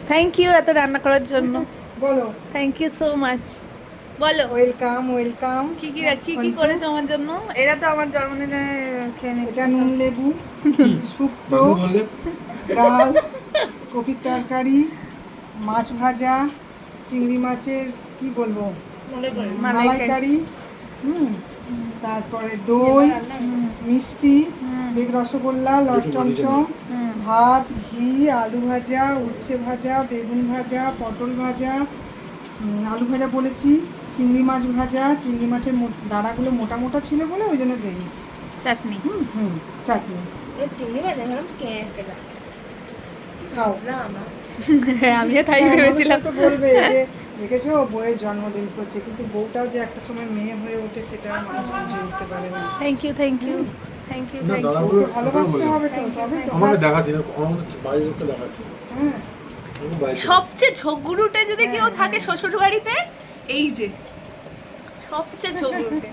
Thank you এত রান্না করার জন্য। বলো। Thank you so much. বলো ওয়েলকাম ওয়েলকাম। কি কি কি কি করেছো আমার জন্য? এরা তো আমার জন্মদিনে খেয়ে এটা নিচ্ছে নুন সব। লেবু, শুক্তো, ডাল, কপির তরকারি, মাছ ভাজা, চিংড়ি মাছের কি বলবো, মালাইকারি, হুম, তারপরে দই, মিষ্টি, বেগ রসগোল্লা, লট চমচম, ভাত, ঘি, আলু ভাজা, উচ্ছে ভাজা, বেগুন ভাজা, পটল ভাজা, আলু ভাজা বলেছি, চিংড়ি মাছ ভাজা, চিংড়ি মাছের দাঁড়াগুলো মোটা মোটা ছিল বলে ওই জন্য দিয়েছি, চাটনি। হুম হুম, চাটনি। চিংড়ি মাছ এখন খাও। হ্যাঁ আমিও তাই হ্যাঁ, মানুষ ভেবেছিলাম। হয়তো বলবে যে দেখেছো বউয়ের জন্মদিন করছে, কিন্তু বউটাও যে একটা সময় মেয়ে হয়ে ওঠে সেটা মানুষ বুঝে উঠতে পারে না। Thank you thank you thank you thank you. বউকে ভালোবাসতে হবে তো, তবে তো। আমাকে দেখাচ্ছি না, আমাদের বাড়ির লোককে দেখাচ্ছি। হ্যাঁ, সবচেয়ে ঝগড়ুটে যদি কেউ থাকে শ্বশুর বাড়িতে এই যে সবচেয়ে ঝগড়ুটে।